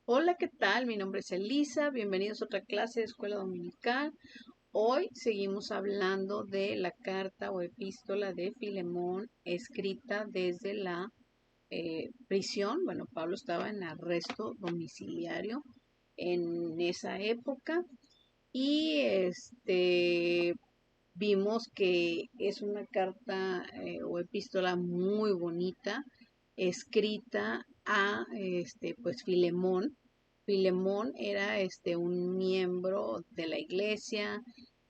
Hola, ¿qué tal? Mi nombre es Elisa. Bienvenidos a otra clase de Escuela Dominical. Hoy seguimos hablando de la carta o epístola de Filemón escrita desde la prisión. Bueno, Pablo estaba en arresto domiciliario en esa época y vimos que es una carta o epístola muy bonita escrita a pues Filemón. Filemón era un miembro de la iglesia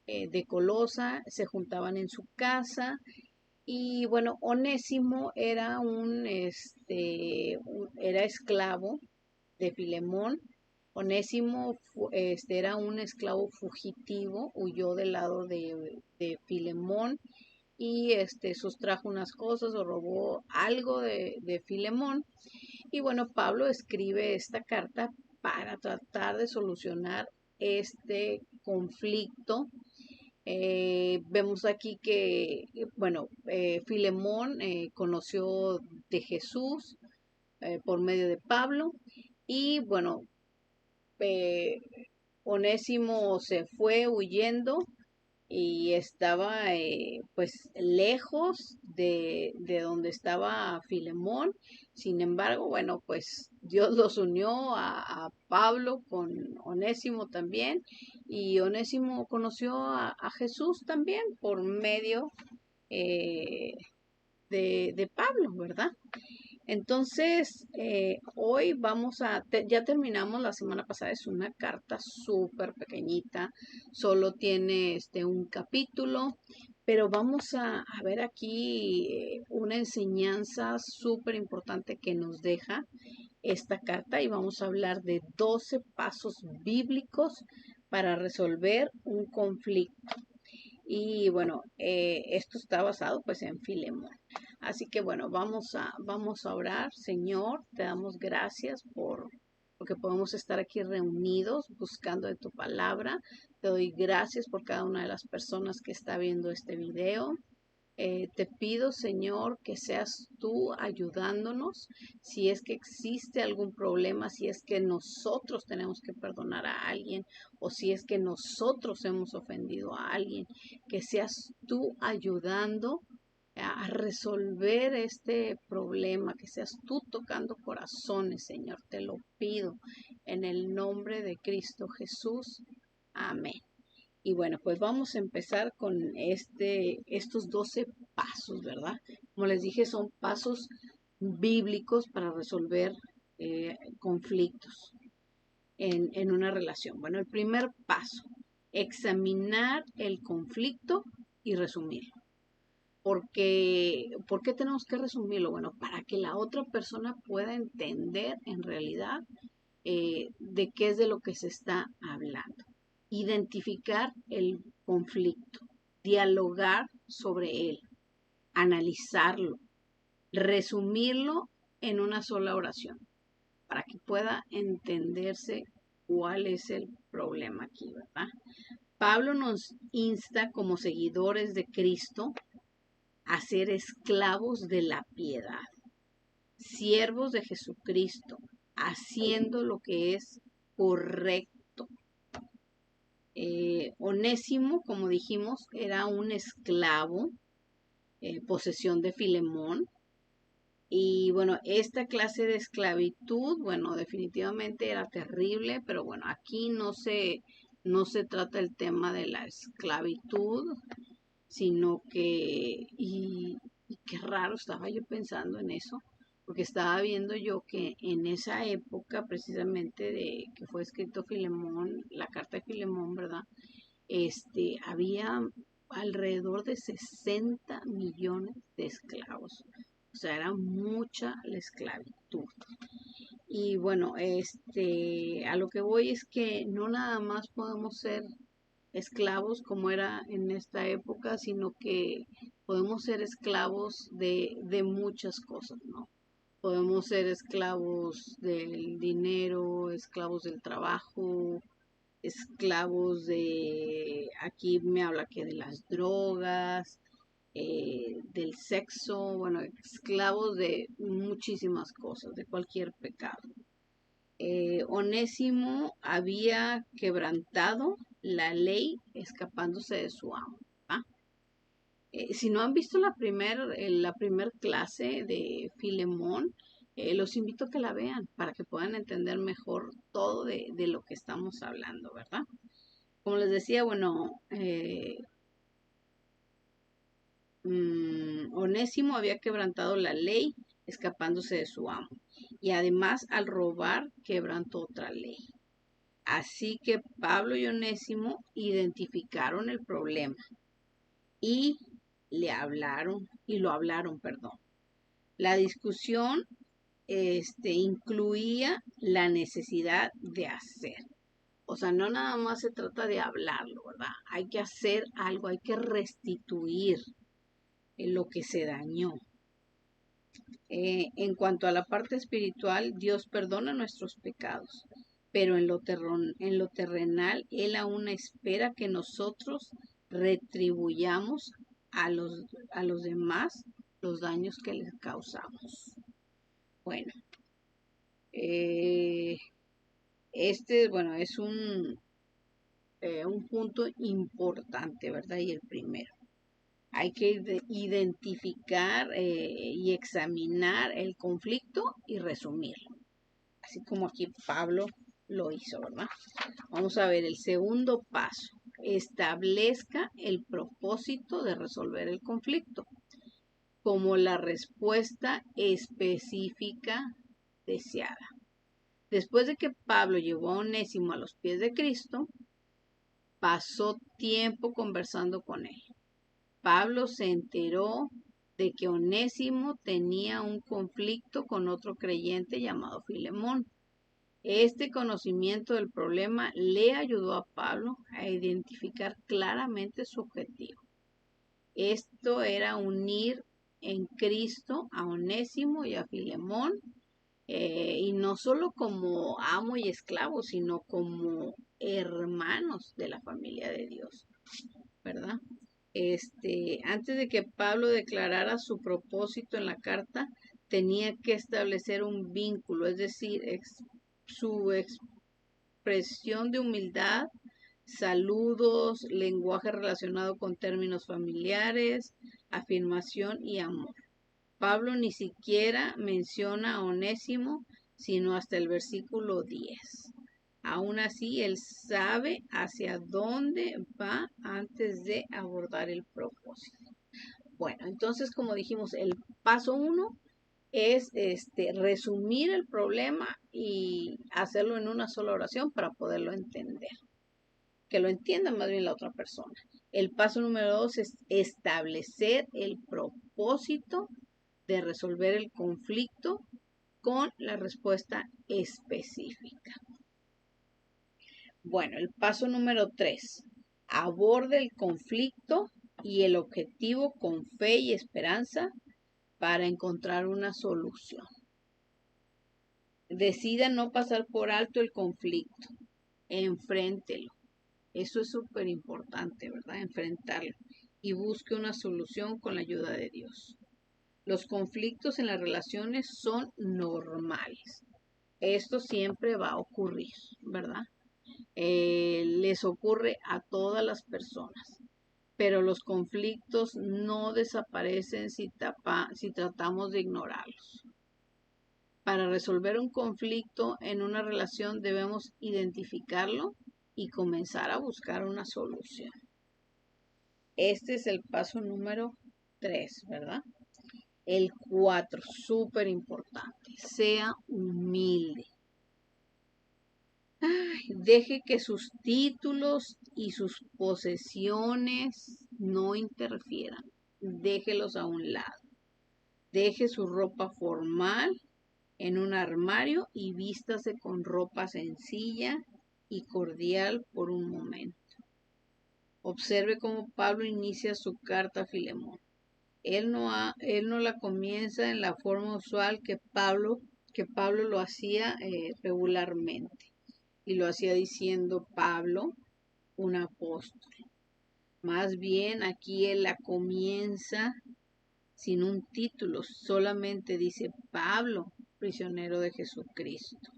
de Colosa, se juntaban en su casa y bueno, Onésimo era era esclavo de Filemón. Onésimo era un esclavo fugitivo, huyó del lado de Filemón y sustrajo unas cosas o robó algo de Filemón. Y bueno, Pablo escribe esta carta para tratar de solucionar este conflicto. Vemos aquí que, bueno, Filemón conoció de Jesús por medio de Pablo y bueno, eh, Onésimo se fue huyendo y estaba pues lejos de donde estaba Filemón. Sin embargo, bueno, pues Dios los unió a Pablo con Onésimo también y Onésimo conoció a Jesús también por medio eh, de Pablo, ¿verdad? Entonces, hoy ya terminamos la semana pasada, es una carta súper pequeñita, solo tiene un capítulo, pero vamos a ver aquí una enseñanza súper importante que nos deja esta carta y vamos a hablar de 12 pasos bíblicos para resolver un conflicto. Y bueno, esto está basado pues en Filemón. Así que bueno, vamos a orar. Señor, te damos gracias porque podemos estar aquí reunidos buscando de tu palabra. Te doy gracias por cada una de las personas que está viendo este video. Te pido, Señor, que seas tú ayudándonos. Si es que existe algún problema, si es que nosotros tenemos que perdonar a alguien o si es que nosotros hemos ofendido a alguien, que seas tú ayudando a resolver este problema, que seas tú tocando corazones, Señor. Te lo pido en el nombre de Cristo Jesús. Amén. Y bueno, pues vamos a empezar con estos 12 pasos, ¿verdad? Como les dije, son pasos bíblicos para resolver conflictos en una relación. Bueno, el primer paso, examinar el conflicto y resumirlo. ¿Por qué tenemos que resumirlo? Bueno, para que la otra persona pueda entender en realidad de qué es de lo que se está hablando. Identificar el conflicto, dialogar sobre él, analizarlo, resumirlo en una sola oración, para que pueda entenderse cuál es el problema aquí, ¿verdad? Pablo nos insta como seguidores de Cristo a ser esclavos de la piedad, siervos de Jesucristo, haciendo lo que es correcto. Onésimo, como dijimos, era un esclavo, posesión de Filemón. Y bueno, esta clase de esclavitud, bueno, definitivamente era terrible, pero bueno, aquí no se trata el tema de la esclavitud, sino que, y qué raro, estaba yo pensando en eso, porque estaba viendo yo que en esa época precisamente de que fue escrito Filemón, la carta de Filemón, ¿verdad? Había alrededor de 60 millones de esclavos. O sea, era mucha la esclavitud. Y bueno, a lo que voy es que no nada más podemos ser esclavos como era en esta época, sino que podemos ser esclavos de muchas cosas, ¿no? Podemos ser esclavos del dinero, esclavos del trabajo, esclavos aquí me habla que de las drogas, del sexo, bueno, esclavos de muchísimas cosas, de cualquier pecado. Onésimo había quebrantado la ley escapándose de su amo. ¿Va? Si no han visto la primer clase de Filemón, los invito a que la vean para que puedan entender mejor todo de lo que estamos hablando, ¿verdad? Como les decía, bueno, Onésimo había quebrantado la ley escapándose de su amo. Y además al robar quebrantó otra ley. Así que Pablo y Onésimo identificaron el problema y lo hablaron, perdón. La discusión incluía la necesidad de hacer. O sea, no nada más se trata de hablarlo, ¿verdad? Hay que hacer algo, hay que restituir lo que se dañó. En cuanto a la parte espiritual, Dios perdona nuestros pecados, pero en lo terrenal, Él aún espera que nosotros retribuyamos a los demás los daños que les causamos. Bueno, es un punto importante, ¿verdad? Y el primero. Hay que identificar y examinar el conflicto y resumirlo. Así como aquí Pablo lo hizo, ¿verdad? Vamos a ver el segundo paso. Establezca el propósito de resolver el conflicto como la respuesta específica deseada. Después de que Pablo llevó a Onésimo a los pies de Cristo, pasó tiempo conversando con él. Pablo se enteró de que Onésimo tenía un conflicto con otro creyente llamado Filemón. Este conocimiento del problema le ayudó a Pablo a identificar claramente su objetivo. Esto era unir en Cristo a Onésimo y a Filemón, y no solo como amo y esclavo, sino como hermanos de la familia de Dios, ¿verdad? Antes de que Pablo declarara su propósito en la carta, tenía que establecer un vínculo, es decir, su expresión de humildad, saludos, lenguaje relacionado con términos familiares, afirmación y amor. Pablo ni siquiera menciona a Onésimo, sino hasta el versículo 10. Aún así, él sabe hacia dónde va antes de abordar el propósito. Bueno, entonces, como dijimos, el paso 1 es resumir el problema y hacerlo en una sola oración para poderlo entender. Que lo entienda más bien la otra persona. El paso número 2 es establecer el propósito de resolver el conflicto con la respuesta específica. Bueno, el paso número 3. Aborde el conflicto y el objetivo con fe y esperanza para encontrar una solución. Decida no pasar por alto el conflicto. Enfréntelo. Eso es súper importante, ¿verdad? Enfrentarlo. Y busque una solución con la ayuda de Dios. Los conflictos en las relaciones son normales. Esto siempre va a ocurrir, ¿verdad? Les ocurre a todas las personas, pero los conflictos no desaparecen si tratamos de ignorarlos. Para resolver un conflicto en una relación debemos identificarlo y comenzar a buscar una solución. Este es el paso número 3, ¿verdad? El 4, súper importante, sea humilde. Deje que sus títulos y sus posesiones no interfieran. Déjelos a un lado. Deje su ropa formal en un armario y vístase con ropa sencilla y cordial por un momento. Observe cómo Pablo inicia su carta a Filemón. Él no la comienza en la forma usual que Pablo lo hacía regularmente. Y lo hacía diciendo Pablo, un apóstol. Más bien aquí él la comienza sin un título, solamente dice Pablo, prisionero de Jesucristo.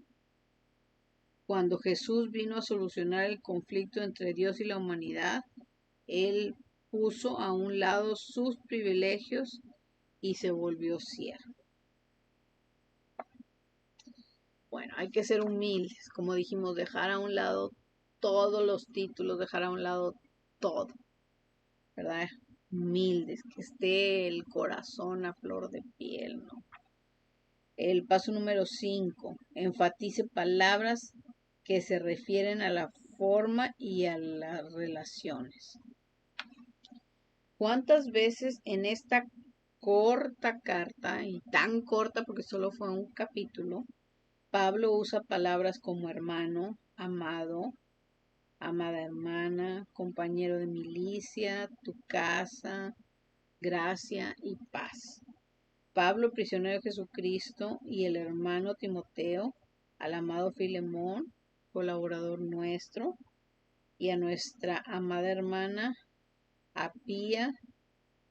cuando Jesús vino a solucionar el conflicto entre Dios y la humanidad, Él puso a un lado sus privilegios y se volvió siervo. Bueno, hay que ser humildes, como dijimos, dejar a un lado todos los títulos, dejar a un lado todo, ¿verdad? Humildes, que esté el corazón a flor de piel, ¿no? El paso número 5, enfatice palabras que se refieren a la forma y a las relaciones. ¿Cuántas veces en esta corta carta, y tan corta porque solo fue un capítulo, Pablo usa palabras como hermano, amado, amada hermana, compañero de milicia, tu casa, gracia y paz? Pablo, prisionero de Jesucristo, y el hermano Timoteo, al amado Filemón, colaborador nuestro, y a nuestra amada hermana Apía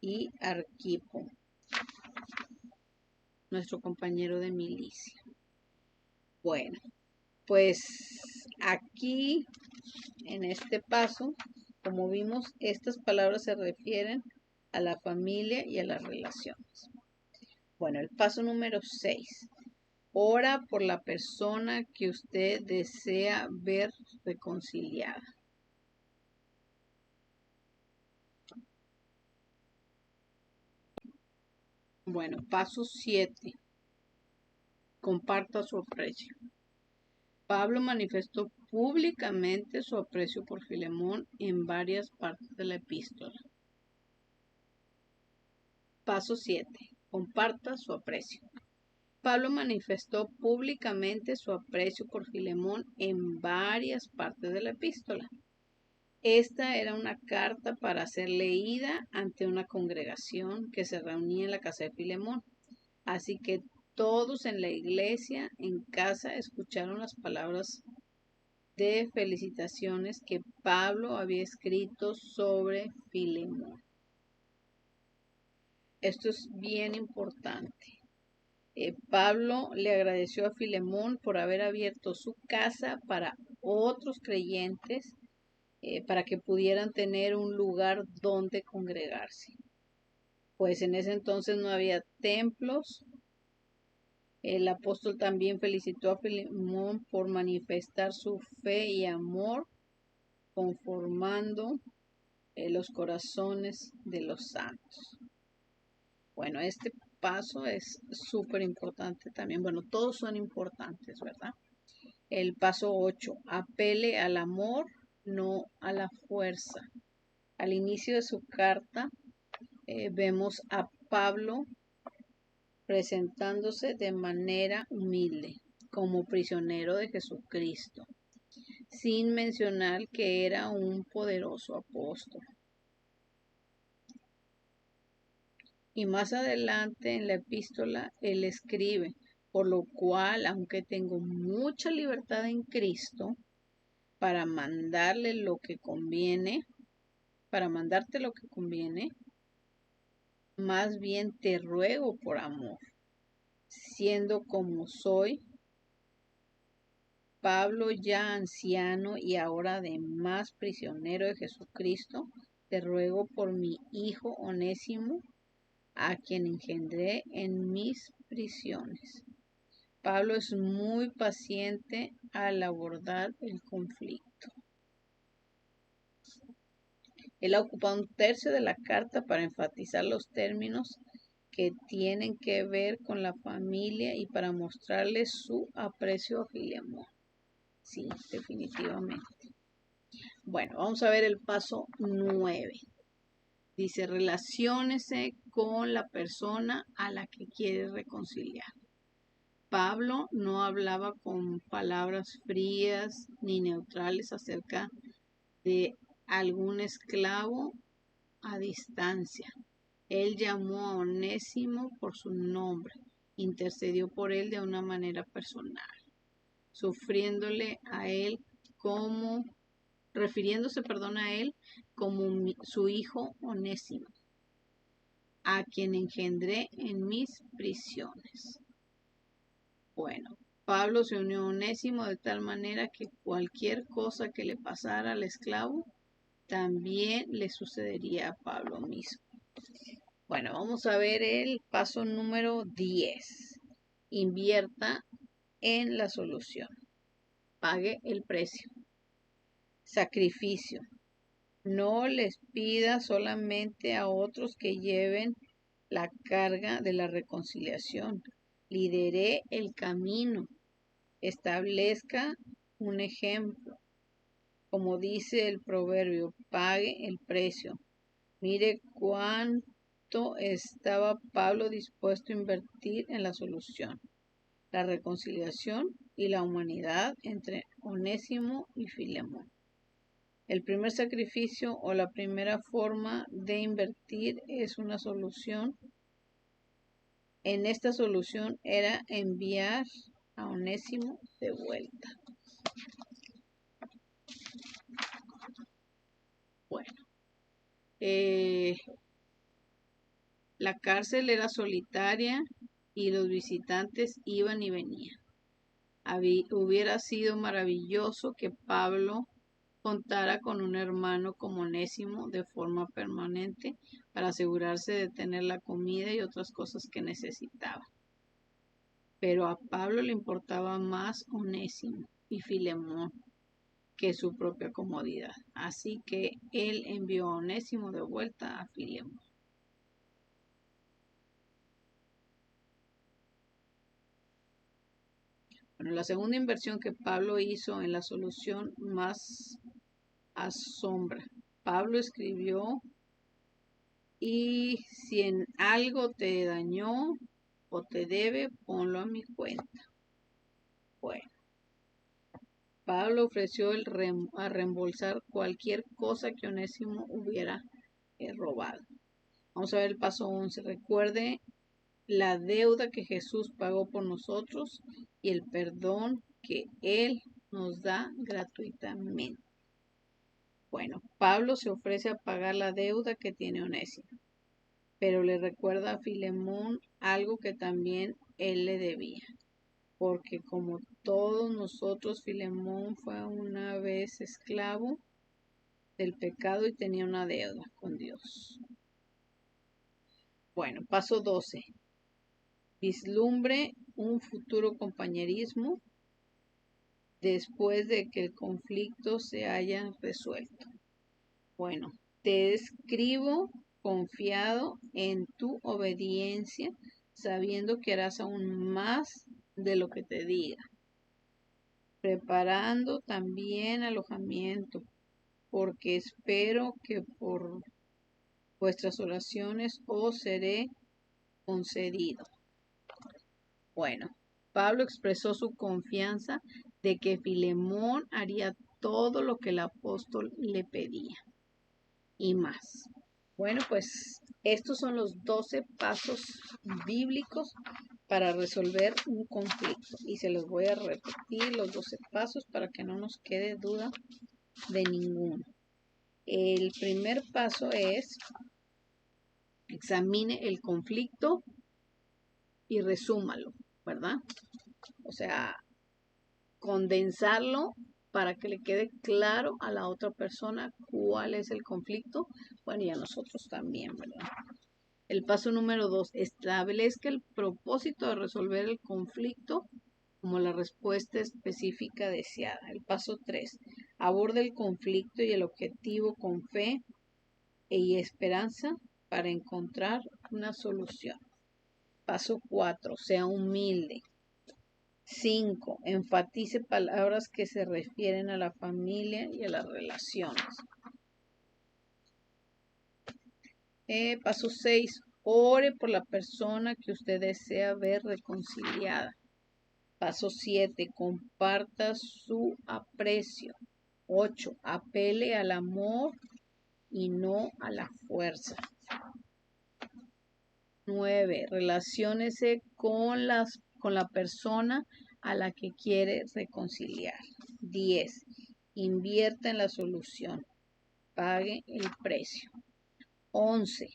y Arquipo, nuestro compañero de milicia. Bueno, pues aquí en este paso, como vimos, estas palabras se refieren a la familia y a las relaciones. Bueno, el paso número 6. Ora por la persona que usted desea ver reconciliada. Bueno, paso 7. Comparta su aprecio. Pablo manifestó públicamente su aprecio por Filemón en varias partes de la epístola. Paso 7. Comparta su aprecio. Pablo manifestó públicamente su aprecio por Filemón en varias partes de la epístola. Esta era una carta para ser leída ante una congregación que se reunía en la casa de Filemón. Así que todos en la iglesia, en casa, escucharon las palabras de felicitaciones que Pablo había escrito sobre Filemón. Esto es bien importante. Pablo le agradeció a Filemón por haber abierto su casa para otros creyentes, para que pudieran tener un lugar donde congregarse. Pues en ese entonces no había templos. El apóstol también felicitó a Filemón por manifestar su fe y amor, conformando los corazones de los santos. Bueno, este paso es súper importante también. Bueno, todos son importantes, ¿verdad? El paso 8, apele al amor, no a la fuerza. Al inicio de su carta vemos a Pablo presentándose de manera humilde como prisionero de Jesucristo, sin mencionar que era un poderoso apóstol. Y más adelante en la epístola él escribe, por lo cual, aunque tengo mucha libertad en Cristo para mandarle lo que conviene, para mandarte lo que conviene, más bien te ruego por amor, siendo como soy, Pablo ya anciano y ahora además prisionero de Jesucristo, te ruego por mi hijo Onésimo, a quien engendré en mis prisiones. Pablo es muy paciente al abordar el conflicto. Él ha ocupado un tercio de la carta para enfatizar los términos que tienen que ver con la familia y para mostrarle su aprecio a Filemón. Sí, definitivamente. Bueno, vamos a ver el paso 9. Dice, relaciónese con la persona a la que quiere reconciliar. Pablo no hablaba con palabras frías ni neutrales acerca de algún esclavo a distancia. Él llamó a Onésimo por su nombre, intercedió por él de una manera personal, refiriéndose a él como su hijo Onésimo, a quien engendré en mis prisiones. Bueno, Pablo se unió a Onésimo de tal manera que cualquier cosa que le pasara al esclavo también le sucedería a Pablo mismo. Bueno, vamos a ver el paso número 10. Invierta en la solución. Pague el precio. Sacrificio. No les pida solamente a otros que lleven la carga de la reconciliación. Lidere el camino. Establezca un ejemplo. Como dice el proverbio, pague el precio. Mire cuánto estaba Pablo dispuesto a invertir en la solución, la reconciliación y la humanidad entre Onésimo y Filemón. El primer sacrificio o la primera forma de invertir es una solución. En esta solución era enviar a Onésimo de vuelta. Bueno, la cárcel era solitaria y los visitantes iban y venían. Hubiera sido maravilloso que Pablo contara con un hermano como Onésimo de forma permanente para asegurarse de tener la comida y otras cosas que necesitaba. Pero a Pablo le importaba más Onésimo y Filemón que su propia comodidad. Así que él envió a Onésimo de vuelta a Filemón. Bueno, la segunda inversión que Pablo hizo en la solución más asombra. Pablo escribió: y si en algo te dañó o te debe, ponlo a mi cuenta. Bueno, Pablo ofreció a reembolsar cualquier cosa que Onésimo hubiera robado. Vamos a ver el paso 11. Recuerde la deuda que Jesús pagó por nosotros y el perdón que Él nos da gratuitamente. Bueno, Pablo se ofrece a pagar la deuda que tiene Onésimo, pero le recuerda a Filemón algo que también él le debía, porque como todos nosotros, Filemón fue una vez esclavo del pecado y tenía una deuda con Dios. Bueno, paso 12. Vislumbre un futuro compañerismo después de que el conflicto se haya resuelto. Bueno, te escribo confiado en tu obediencia, sabiendo que harás aún más de lo que te diga, preparando también alojamiento, porque espero que por vuestras oraciones os seré concedido. Bueno, Pablo expresó su confianza de que Filemón haría todo lo que el apóstol le pedía y más. Bueno, pues estos son los 12 pasos bíblicos para resolver un conflicto. Y se los voy a repetir los 12 pasos para que no nos quede duda de ninguno. El primer paso es: examine el conflicto y resúmalo, ¿verdad? O sea, condensarlo para que le quede claro a la otra persona cuál es el conflicto, bueno, y a nosotros también, ¿verdad? El paso número 2, establezca el propósito de resolver el conflicto como la respuesta específica deseada. El paso 3, aborde el conflicto y el objetivo con fe y esperanza para encontrar una solución. Paso 4, sea humilde. 5. Enfatice palabras que se refieren a la familia y a las relaciones. Paso 6. Ore por la persona que usted desea ver reconciliada. Paso 7. Comparta su aprecio. 8. Apele al amor y no a la fuerza. 9. Relaciónese con la persona a la que quiere reconciliar. 10. Invierta en la solución. Pague el precio. 11.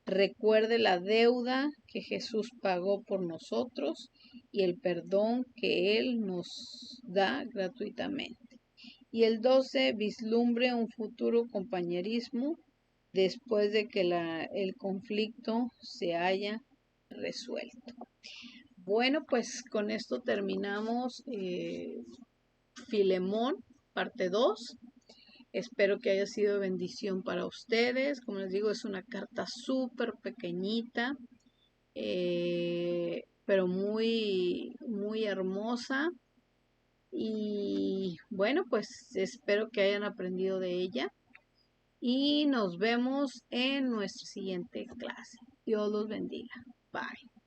Recuerde la deuda que Jesús pagó por nosotros y el perdón que Él nos da gratuitamente. Y el 12, vislumbre un futuro compañerismo después de que el conflicto se haya resuelto. Bueno, pues con esto terminamos Filemón, parte 2. Espero que haya sido de bendición para ustedes. Como les digo, es una carta súper pequeñita, pero muy, muy hermosa. Y bueno, pues espero que hayan aprendido de ella. Y nos vemos en nuestra siguiente clase. Dios los bendiga. Bye.